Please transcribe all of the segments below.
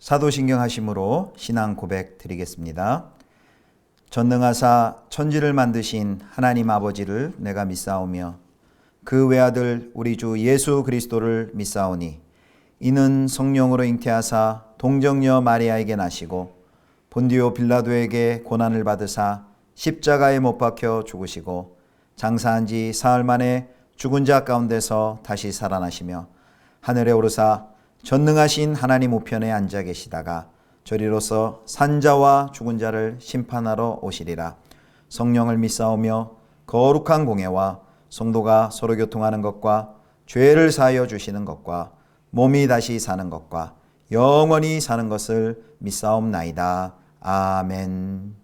사도신경 하심으로 신앙 고백 드리겠습니다. 전능하사 천지를 만드신 하나님 아버지를 내가 믿사오며 그 외아들 우리 주 예수 그리스도를 믿사오니 이는 성령으로 잉태하사 동정녀 마리아에게 나시고 본디오 빌라도에게 고난을 받으사 십자가에 못 박혀 죽으시고 장사한 지 사흘 만에 죽은 자 가운데서 다시 살아나시며 하늘에 오르사 전능하신 하나님 우편에 앉아 계시다가 저리로서 산자와 죽은 자를 심판하러 오시리라. 성령을 믿사오며 거룩한 공예와 성도가 서로 교통하는 것과 죄를 사하여 주시는 것과 몸이 다시 사는 것과 영원히 사는 것을 믿사옵나이다. 아멘.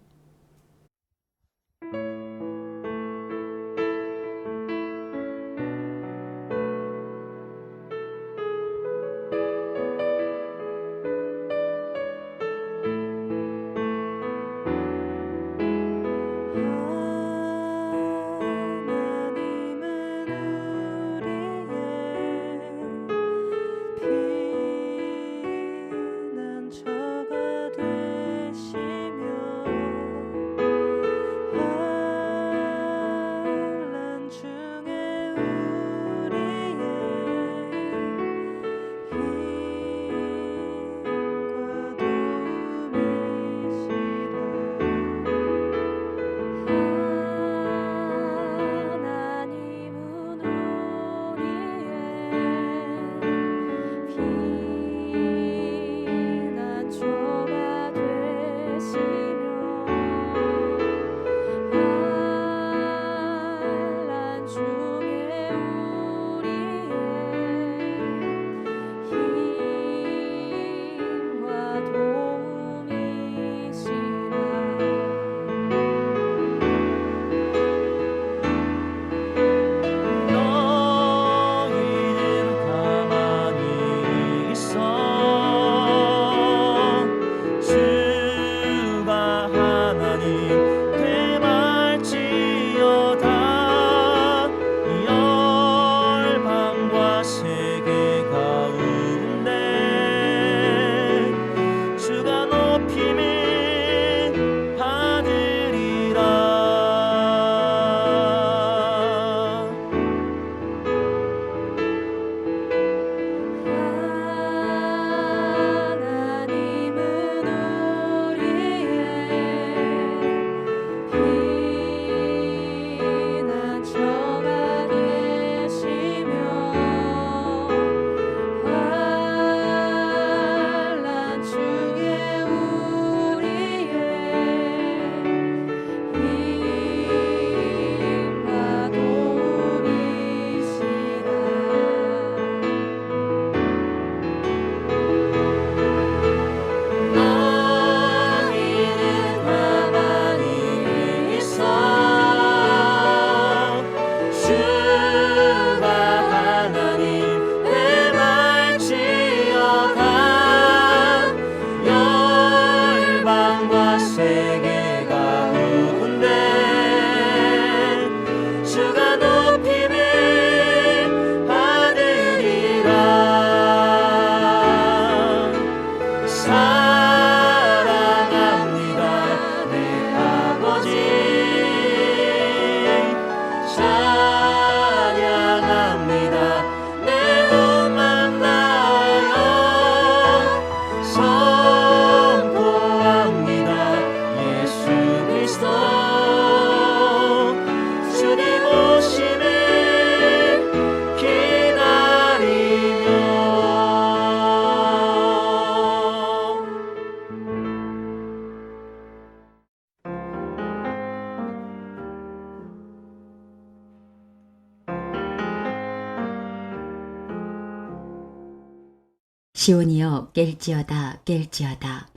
시온이여 깰지어다 깰지어다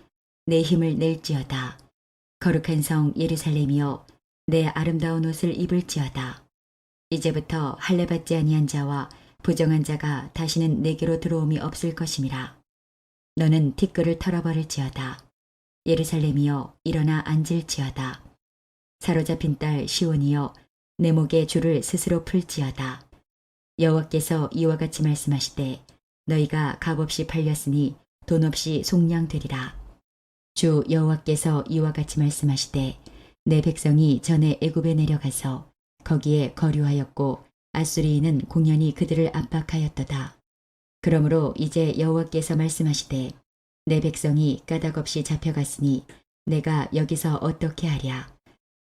내 힘을 낼지어다 거룩한 성 예루살렘이여 내 아름다운 옷을 입을지어다 이제부터 할례받지 아니한 자와 부정한 자가 다시는 내게로 들어옴이 없을 것임이라 너는 티끌을 털어버릴지어다 예루살렘이여 일어나 앉을지어다 사로잡힌 딸 시온이여 내 목에 줄을 스스로 풀지어다 여호와께서 이와 같이 말씀하시되 너희가 값없이 팔렸으니 돈 없이 속량되리라. 주 여호와께서 이와 같이 말씀하시되 내 백성이 전에 애굽에 내려가서 거기에 거류하였고 아수리인은 공연히 그들을 압박하였도다. 그러므로 이제 여호와께서 말씀하시되 내 백성이 까닭없이 잡혀갔으니 내가 여기서 어떻게 하랴.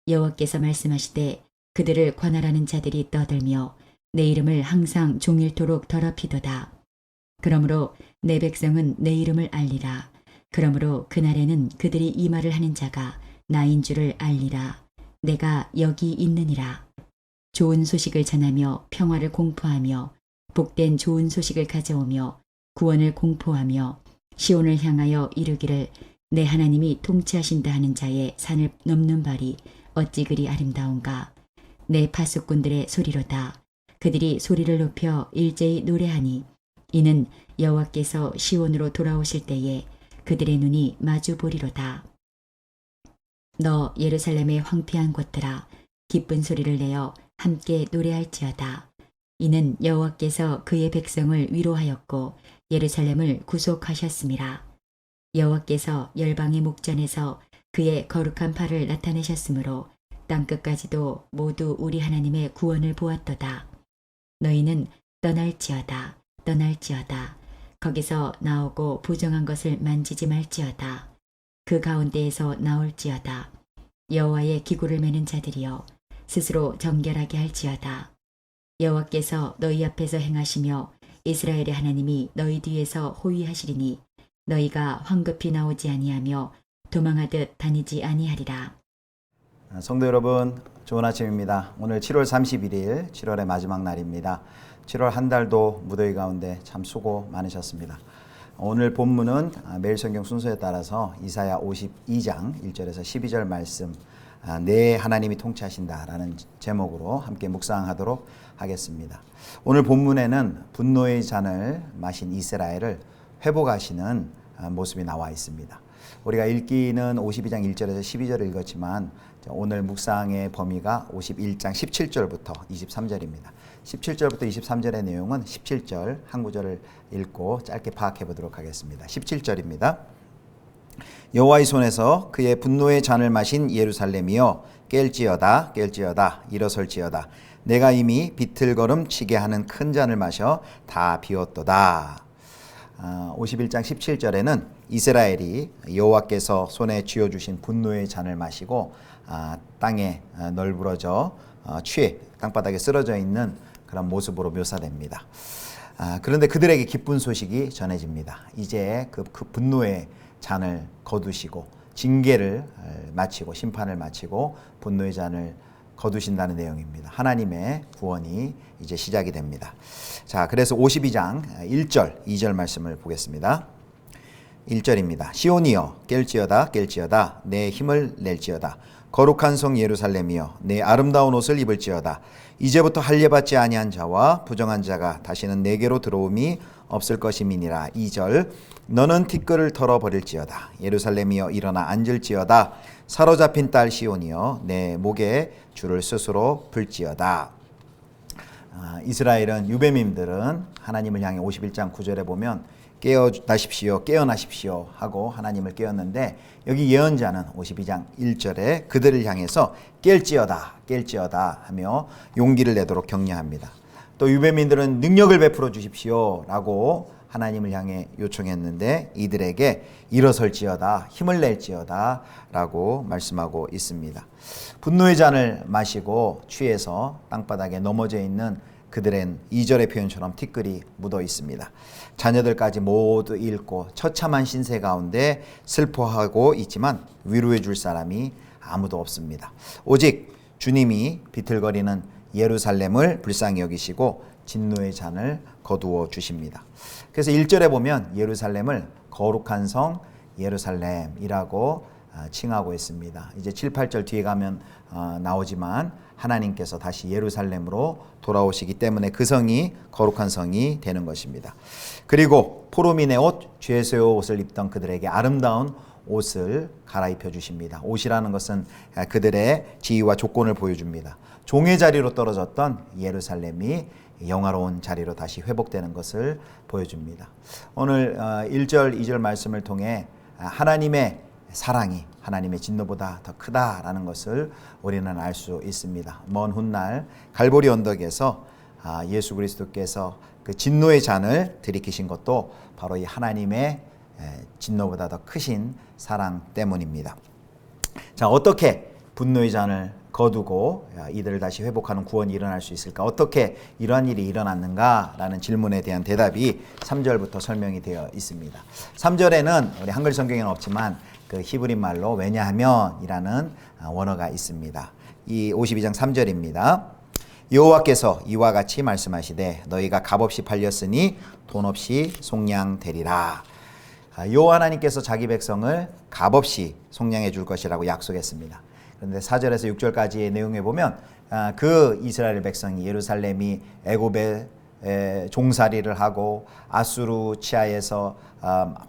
여호와께서 말씀하시되 그들을 관할하는 자들이 떠들며 내 이름을 항상 종일토록 더럽히도다. 그러므로 내 백성은 내 이름을 알리라. 그러므로 그날에는 그들이 이 말을 하는 자가 나인 줄을 알리라. 내가 여기 있느니라. 좋은 소식을 전하며 평화를 공포하며 복된 좋은 소식을 가져오며 구원을 공포하며 시온을 향하여 이르기를 내 하나님이 통치하신다 하는 자의 산을 넘는 발이 어찌 그리 아름다운가. 내 파수꾼들의 소리로다. 그들이 소리를 높여 일제히 노래하니 이는 여호와께서 시온으로 돌아오실 때에 그들의 눈이 마주 보리로다. 너 예루살렘의 황폐한 곳들아 기쁜 소리를 내어 함께 노래할지어다. 이는 여호와께서 그의 백성을 위로하였고 예루살렘을 구속하셨음이라. 여호와께서 열방의 목전에서 그의 거룩한 팔을 나타내셨으므로 땅끝까지도 모두 우리 하나님의 구원을 보았도다. 너희는 떠날지어다. 떠날지어다. 거기서 나오고 부정한 것을 만지지 말지어다. 그 가운데에서 나올지어다. 여호와의 기구를 매는 자들이여 스스로 정결하게 할지어다. 여호와께서 너희 앞에서 행하시며 이스라엘의 하나님이 너희 뒤에서 호위하시리니 너희가 황급히 나오지 아니하며 도망하듯 다니지 아니하리라. 성도 여러분, 좋은 아침입니다. 오늘 7월 31일, 7월의 마지막 날입니다. 7월 한 달도 무더위 가운데 참 수고 많으셨습니다. 오늘 본문은 매일 성경 순서에 따라서 이사야 52장 1절에서 12절 말씀, 내 하나님이 통치하신다라는 제목으로 함께 묵상하도록 하겠습니다. 오늘 본문에는 분노의 잔을 마신 이스라엘을 회복하시는 모습이 나와 있습니다. 우리가 읽기는 52장 1절에서 12절을 읽었지만 오늘 묵상의 범위가 51장 17절부터 23절입니다. 17절부터 23절의 내용은 17절 한 구절을 읽고 짧게 파악해 보도록 하겠습니다. 17절입니다. 여호와의 손에서 그의 분노의 잔을 마신 예루살렘이여 깰지어다 깰지어다 일어설지어다. 내가 이미 비틀거름 치게 하는 큰 잔을 마셔 다 비웠도다. 51장 17절에는 이스라엘이 여호와께서 손에 쥐어주신 분노의 잔을 마시고 땅에 널브러져 취해 땅바닥에 쓰러져 있는 그런 모습으로 묘사됩니다. 그런데 그들에게 기쁜 소식이 전해집니다. 이제 그 분노의 잔을 거두시고 징계를 마치고 심판을 마치고 분노의 잔을 거두신다는 내용입니다. 하나님의 구원이 이제 시작이 됩니다. 자, 그래서 52장 1절, 2절 말씀을 보겠습니다. 1절입니다. 시온이여 깰지어다 깰지어다 내 힘을 낼지어다. 거룩한 성 예루살렘이여 내 아름다운 옷을 입을지어다. 이제부터 할례받지 아니한 자와 부정한 자가 다시는 내게로 들어옴이 없을 것임이니라. 2절 너는 티끌을 털어버릴지어다. 예루살렘이여 일어나 앉을지어다. 사로잡힌 딸 시온이여 내 목에 줄을 스스로 풀지어다. 이스라엘은 유배민들은 하나님을 향해 51장 9절에 보면 깨어나십시오 깨어나십시오 하고 하나님을 깨웠는데 여기 예언자는 52장 1절에 그들을 향해서 깰지어다 하며 용기를 내도록 격려합니다. 또 유배민들은 능력을 베풀어 주십시오 라고 하나님을 향해 요청했는데 이들에게 일어설지어다 힘을 낼지어다 라고 말씀하고 있습니다. 분노의 잔을 마시고 취해서 땅바닥에 넘어져 있는 그들은 2절의 표현처럼 티끌이 묻어 있습니다. 자녀들까지 모두 잃고 처참한 신세 가운데 슬퍼하고 있지만 위로해 줄 사람이 아무도 없습니다. 오직 주님이 비틀거리는 예루살렘을 불쌍히 여기시고 진노의 잔을 거두어 주십니다. 그래서 1절에 보면 예루살렘을 거룩한 성 예루살렘이라고 칭하고 있습니다. 이제 7, 8절 뒤에 가면 나오지만 하나님께서 다시 예루살렘으로 돌아오시기 때문에 그 성이 거룩한 성이 되는 것입니다. 그리고 포로민의 옷, 죄수의 옷을 입던 그들에게 아름다운 옷을 갈아입혀 주십니다. 옷이라는 것은 그들의 지위와 조건을 보여줍니다. 종의 자리로 떨어졌던 예루살렘이 영화로운 자리로 다시 회복되는 것을 보여줍니다. 오늘 1절, 2절 말씀을 통해 하나님의 사랑이 하나님의 진노보다 더 크다라는 것을 우리는 알 수 있습니다. 먼 훗날 갈보리 언덕에서 예수 그리스도께서 그 진노의 잔을 들이키신 것도 바로 이 하나님의 진노보다 더 크신 사랑 때문입니다. 자, 어떻게 분노의 잔을 거두고 이들을 다시 회복하는 구원이 일어날 수 있을까? 어떻게 이러한 일이 일어났는가라는 질문에 대한 대답이 3절부터 설명이 되어 있습니다. 3절에는 우리 한글 성경에는 없지만 그 히브리 말로 왜냐하면이라는 원어가 있습니다. 이 52장 3절입니다. 여호와께서 이와 같이 말씀하시되 너희가 값없이 팔렸으니 돈 없이 속량되리라. 여호와 하나님께서 자기 백성을 값없이 속량해 줄 것이라고 약속했습니다. 그런데 4절에서 6절까지의 내용에 보면 그 이스라엘 백성이 예루살렘이 애굽에 종살이를 하고 아수르 치하에서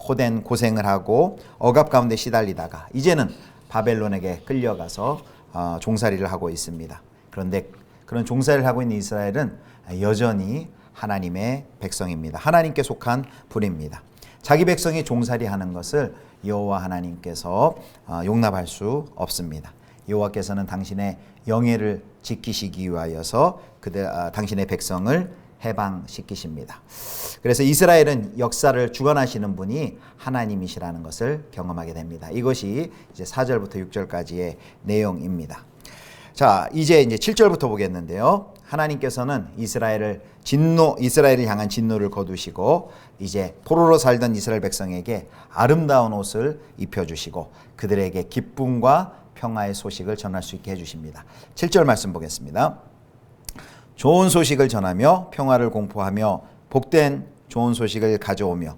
호된 고생을 하고 억압 가운데 시달리다가 이제는 바벨론에게 끌려가서 종살이를 하고 있습니다. 그런데 그런 종살이를 하고 있는 이스라엘은 여전히 하나님의 백성입니다. 하나님께 속한 부류입니다. 자기 백성이 종살이하는 것을 여호와 하나님께서 용납할 수 없습니다. 여호와께서는 당신의 영예를 지키시기 위하여서 당신의 백성을 해방시키십니다. 그래서 이스라엘은 역사를 주관하시는 분이 하나님이시라는 것을 경험하게 됩니다. 이것이 이제 4절부터 6절까지의 내용입니다. 자, 이제 7절부터 보겠는데요. 하나님께서는 이스라엘을 향한 진노를 거두시고 이제 포로로 살던 이스라엘 백성에게 아름다운 옷을 입혀주시고 그들에게 기쁨과 평화의 소식을 전할 수 있게 해주십니다. 7절 말씀 보겠습니다. 좋은 소식을 전하며 평화를 공포하며 복된 좋은 소식을 가져오며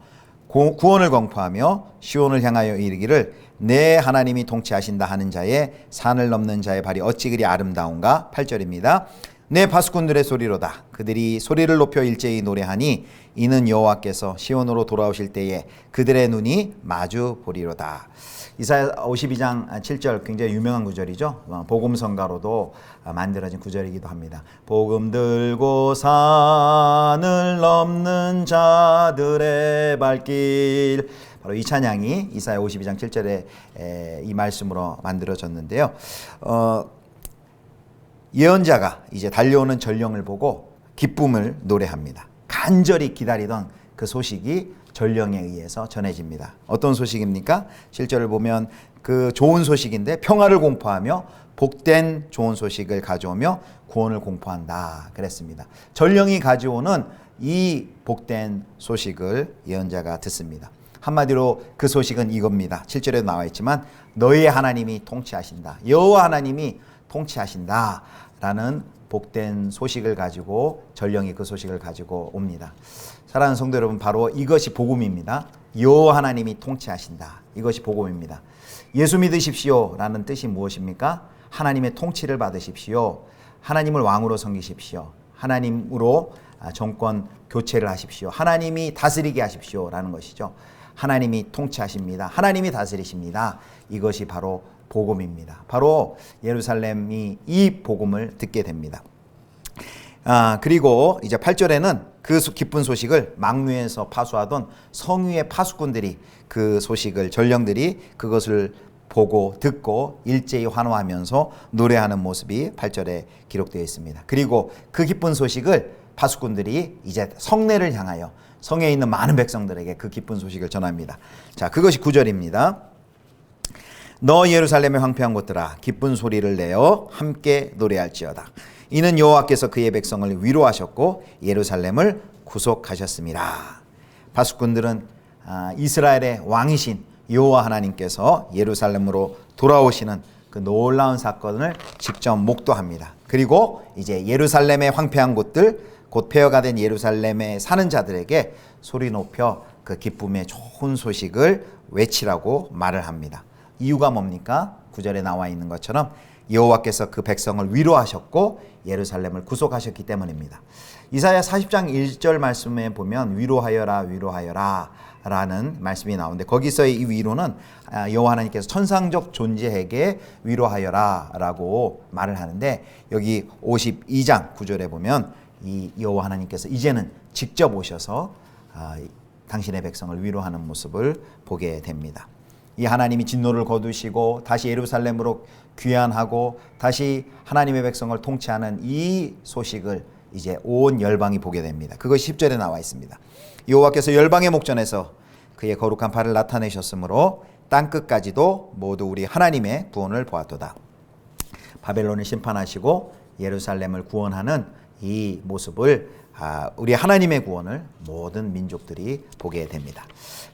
구원을 공포하며 시온을 향하여 이르기를 내 하나님이 통치하신다 하는 자의 산을 넘는 자의 발이 어찌 그리 아름다운가. 8절입니다. 내 파수꾼들의 소리로다. 그들이 소리를 높여 일제히 노래하니 이는 여호와께서 시온으로 돌아오실 때에 그들의 눈이 마주 보리로다. 이사야 52장 7절 굉장히 유명한 구절이죠. 복음성가로도 만들어진 구절이기도 합니다. 복음 들고 산을 넘는 자들의 발길. 바로 이 찬양이 이사야 52장 7절에 이 말씀으로 만들어졌는데요. 예언자가 이제 달려오는 전령을 보고 기쁨을 노래합니다. 간절히 기다리던 그 소식이 전령에 의해서 전해집니다. 어떤 소식입니까? 7절을 보면 그 좋은 소식인데 평화를 공포하며 복된 좋은 소식을 가져오며 구원을 공포한다 그랬습니다. 전령이 가져오는 이 복된 소식을 예언자가 듣습니다. 한마디로 그 소식은 이겁니다. 7절에도 나와 있지만 너희의 하나님이 통치하신다. 여호와 하나님이 통치하신다 라는 복된 소식을 가지고 전령이 그 소식을 가지고 옵니다. 사랑하는 성도 여러분, 바로 이것이 복음입니다. 여호와 하나님이 통치하신다. 이것이 복음입니다. 예수 믿으십시오 라는 뜻이 무엇입니까? 하나님의 통치를 받으십시오. 하나님을 왕으로 섬기십시오. 하나님으로 정권 교체를 하십시오. 하나님이 다스리게 하십시오 라는 것이죠. 하나님이 통치하십니다. 하나님이 다스리십니다. 이것이 바로 복음입니다. 바로 예루살렘이 이 복음을 듣게 됩니다. 그리고 이제 8절에는 그 기쁜 소식을 망루에서 파수하던 성위의 파수꾼들이 그 소식을 전령들이 그것을 보고 듣고 일제히 환호하면서 노래하는 모습이 8절에 기록되어 있습니다. 그리고 그 기쁜 소식을 파수꾼들이 이제 성내를 향하여 성에 있는 많은 백성들에게 그 기쁜 소식을 전합니다. 자, 그것이 9절입니다. 너 예루살렘의 황폐한 곳들아 기쁜 소리를 내어 함께 노래할지어다. 이는 여호와께서 그의 백성을 위로하셨고 예루살렘을 구속하셨습니다. 파수꾼들은 이스라엘의 왕이신 여호와 하나님께서 예루살렘으로 돌아오시는 그 놀라운 사건을 직접 목도합니다. 그리고 이제 예루살렘의 황폐한 곳들, 곧 폐허가 된 예루살렘에 사는 자들에게 소리 높여 그 기쁨의 좋은 소식을 외치라고 말을 합니다. 이유가 뭡니까? 9절에 나와 있는 것처럼 여호와께서 그 백성을 위로하셨고 예루살렘을 구속하셨기 때문입니다. 이사야 40장 1절 말씀에 보면 위로하여라 위로하여라 라는 말씀이 나오는데 거기서의 이 위로는 여호와 하나님께서 천상적 존재에게 위로하여라 라고 말을 하는데 여기 52장 9절에 보면 이 여호와 하나님께서 이제는 직접 오셔서 당신의 백성을 위로하는 모습을 보게 됩니다. 이 하나님이 진노를 거두시고 다시 예루살렘으로 귀환하고 다시 하나님의 백성을 통치하는 이 소식을 이제 온 열방이 보게 됩니다. 그것이 10절에 나와 있습니다. 여호와께서 열방의 목전에서 그의 거룩한 발을 나타내셨으므로 땅끝까지도 모두 우리 하나님의 구원을 보았도다. 바벨론을 심판하시고 예루살렘을 구원하는 이 모습을 우리 하나님의 구원을 모든 민족들이 보게 됩니다.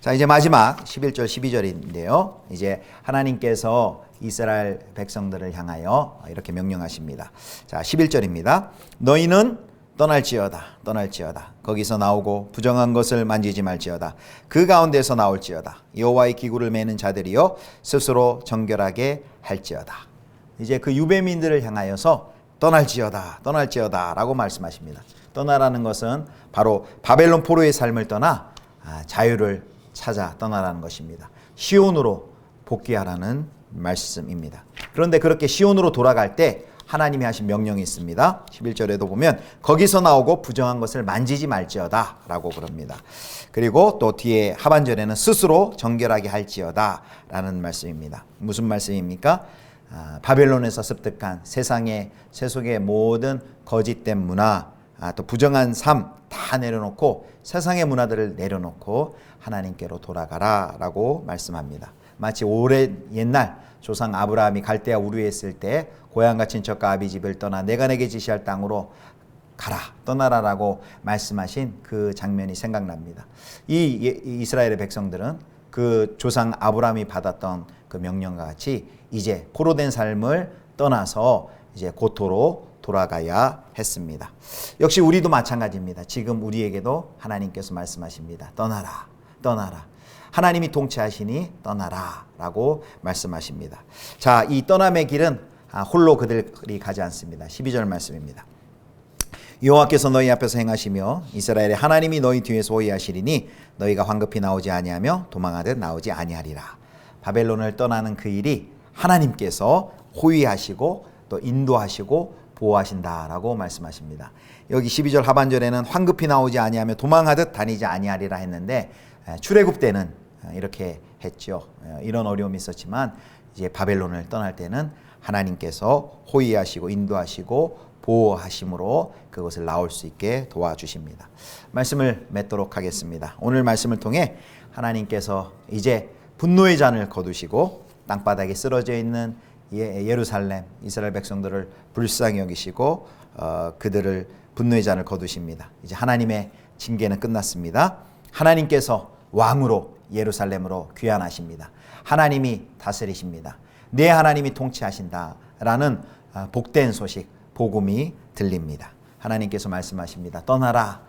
자, 이제 마지막 11절 12절인데요. 이제 하나님께서 이스라엘 백성들을 향하여 이렇게 명령하십니다. 자, 11절입니다. 너희는 떠날지어다. 거기서 나오고 부정한 것을 만지지 말지어다. 그 가운데서 나올지어다. 여호와의 기구를 매는 자들이여 스스로 정결하게 할지어다. 이제 그 유배민들을 향하여서 떠날지어다 라고 말씀하십니다. 떠나라는 것은 바로 바벨론 포로의 삶을 떠나 자유를 찾아 떠나라는 것입니다. 시온으로 복귀하라는 말씀입니다. 그런데 그렇게 시온으로 돌아갈 때 하나님이 하신 명령이 있습니다. 11절에도 보면 거기서 나오고 부정한 것을 만지지 말지어다 라고 그럽니다. 그리고 또 뒤에 하반절에는 스스로 정결하게 할지어다 라는 말씀입니다. 무슨 말씀입니까? 바벨론에서 습득한 세상의 세속의 모든 거짓된 문화, 또 부정한 삶 다 내려놓고 세상의 문화들을 내려놓고 하나님께로 돌아가라 라고 말씀합니다. 마치 오랜 옛날 조상 아브라함이 갈대아 우르에 있을 때 고향과 친척과 아비 집을 떠나 내가 내게 지시할 땅으로 가라 떠나라라고 말씀하신 그 장면이 생각납니다. 이 이스라엘의 백성들은 그 조상 아브라함이 받았던 그 명령과 같이 이제 포로된 삶을 떠나서 이제 고토로 돌아가야 했습니다. 역시 우리도 마찬가지입니다. 지금 우리에게도 하나님께서 말씀하십니다. 떠나라. 하나님이 통치하시니 떠나라 라고 말씀하십니다. 자, 이 떠남의 길은 홀로 그들이 가지 않습니다. 12절 말씀입니다. 여호와께서 너희 앞에서 행하시며 이스라엘의 하나님이 너희 뒤에서 호위하시리니 너희가 황급히 나오지 아니하며 도망하듯 나오지 아니하리라. 바벨론을 떠나는 그 일이 하나님께서 호위하시고 또 인도하시고 보호하신다라고 말씀하십니다. 여기 12절 하반절에는 황급히 나오지 아니하며 도망하듯 다니지 아니하리라 했는데 출애굽 때는 이렇게 했죠. 이런 어려움이 있었지만 이제 바벨론을 떠날 때는 하나님께서 호위하시고 인도하시고 보호하심으로 그것을 나올 수 있게 도와주십니다. 말씀을 맺도록 하겠습니다. 오늘 말씀을 통해 하나님께서 이제 분노의 잔을 거두시고 땅바닥에 쓰러져 있는 예루살렘 이스라엘 백성들을 불쌍히 여기시고 그들을 분노의 잔을 거두십니다. 이제 하나님의 징계는 끝났습니다. 하나님께서 왕으로 예루살렘으로 귀환하십니다. 하나님이 다스리십니다. 내 하나님이 통치하신다라는 복된 소식, 복음이 들립니다. 하나님께서 말씀하십니다. 떠나라.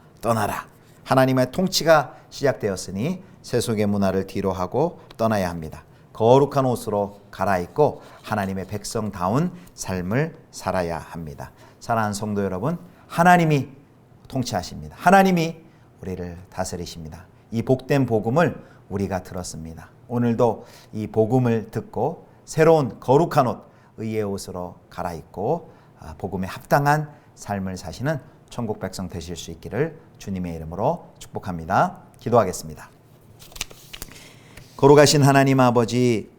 하나님의 통치가 시작되었으니 세속의 문화를 뒤로하고 떠나야 합니다. 거룩한 옷으로 갈아입고 하나님의 백성다운 삶을 살아야 합니다. 사랑하는 성도 여러분, 하나님이 통치하십니다. 하나님이 우리를 다스리십니다. 이 복된 복음을 우리가 들었습니다. 오늘도 이 복음을 듣고 새로운 거룩한 옷, 의의 옷으로 갈아입고 복음에 합당한 삶을 사시는 천국 백성 되실 수 있기를 주님의 이름으로 축복합니다. 기도하겠습니다. 거룩하신 하나님 아버지,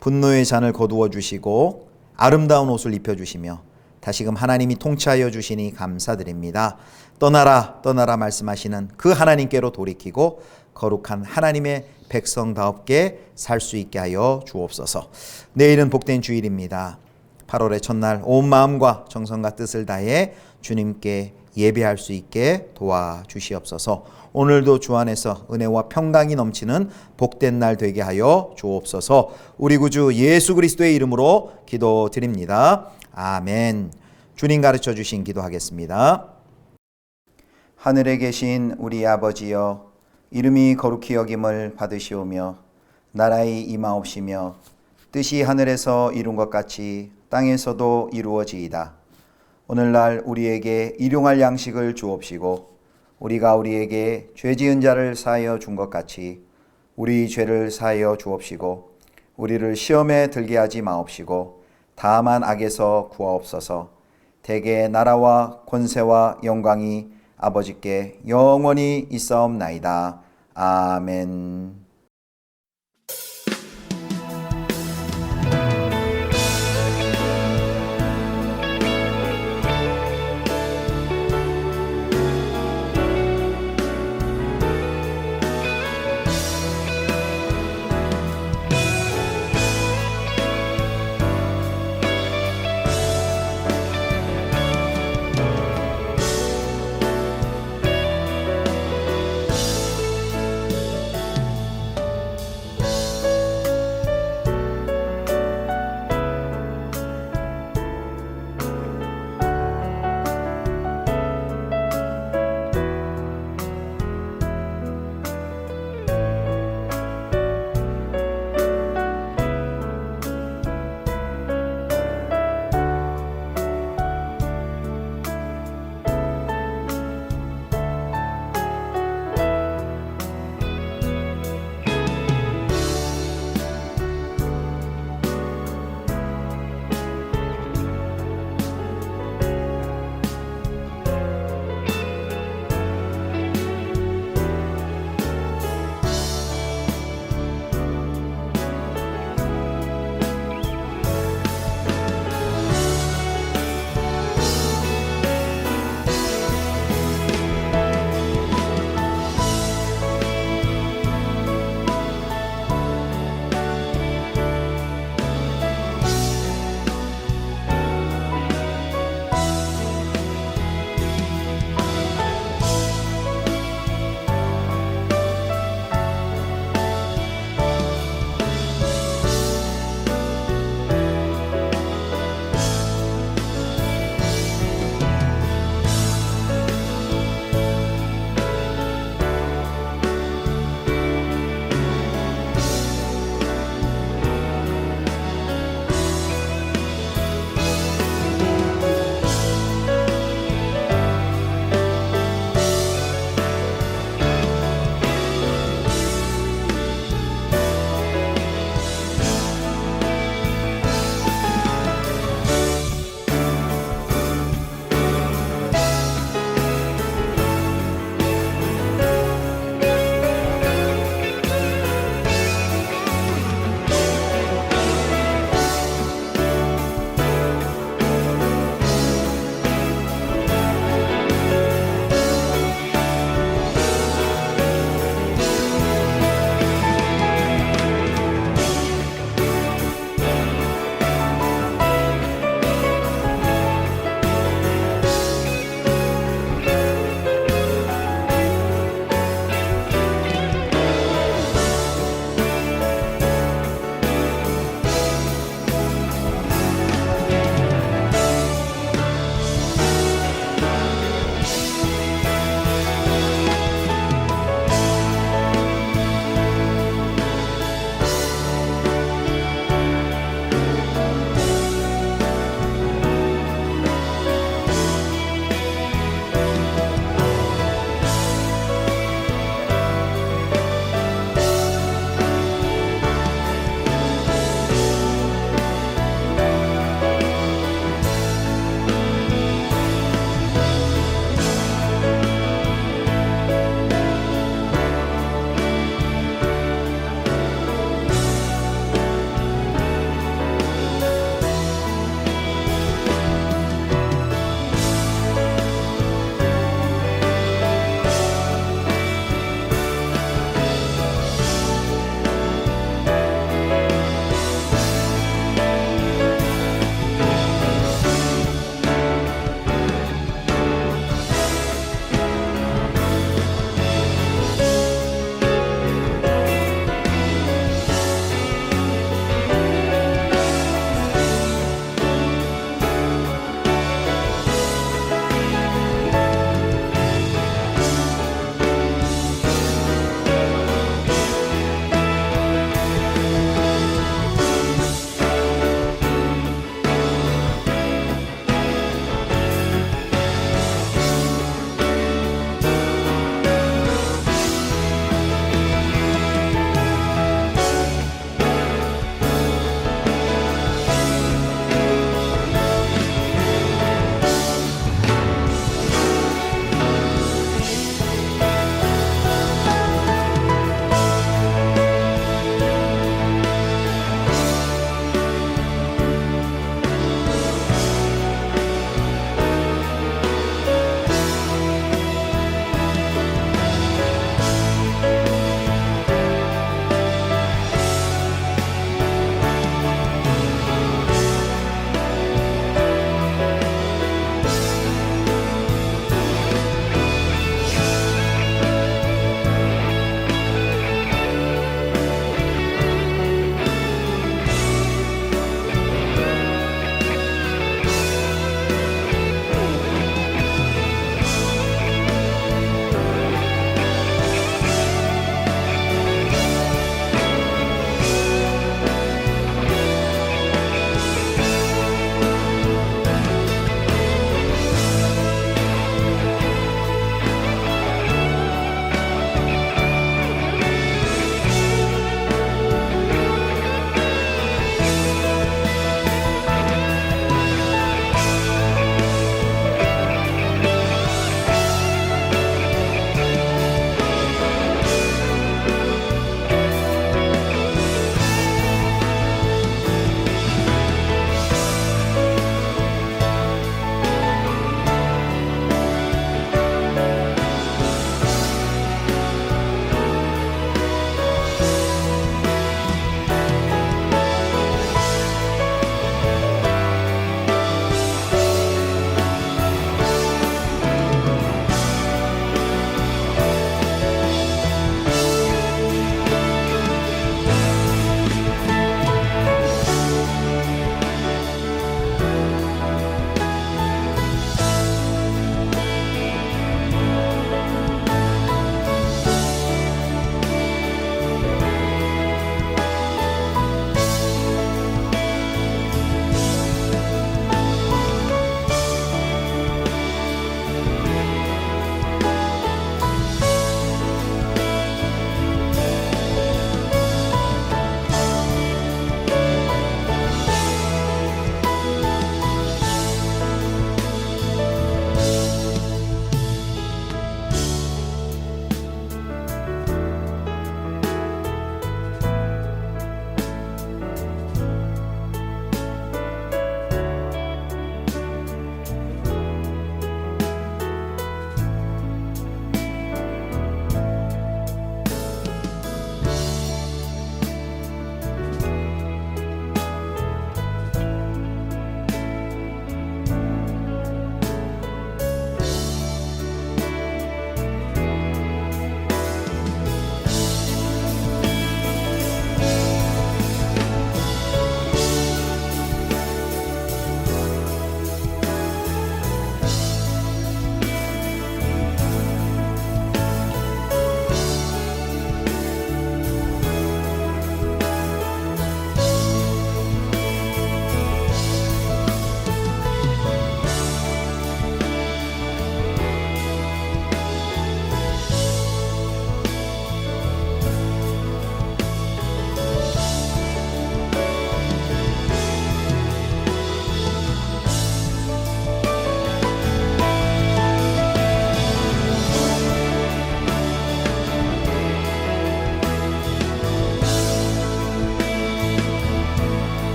분노의 잔을 거두어 주시고 아름다운 옷을 입혀 주시며 다시금 하나님이 통치하여 주시니 감사드립니다. 떠나라 말씀하시는 그 하나님께로 돌이키고 거룩한 하나님의 백성다웁게 살 수 있게 하여 주옵소서. 내일은 복된 주일입니다. 8월의 첫날 온 마음과 정성과 뜻을 다해 주님께 예배할 수 있게 도와주시옵소서. 오늘도 주 안에서 은혜와 평강이 넘치는 복된 날 되게 하여 주옵소서. 우리 구주 예수 그리스도의 이름으로 기도드립니다. 아멘. 주님 가르쳐 주신 기도하겠습니다. 하늘에 계신 우리 아버지여, 이름이 거룩히 여김을 받으시오며 나라의 임하옵시며 뜻이 하늘에서 이룬 것 같이 땅에서도 이루어지이다. 오늘날 우리에게 일용할 양식을 주옵시고 우리가 우리에게 죄 지은 자를 사하여 준 것 같이 우리 죄를 사하여 주옵시고 우리를 시험에 들게 하지 마옵시고 다만 악에서 구하옵소서. 대개 나라와 권세와 영광이 아버지께 영원히 있사옵나이다. 아멘.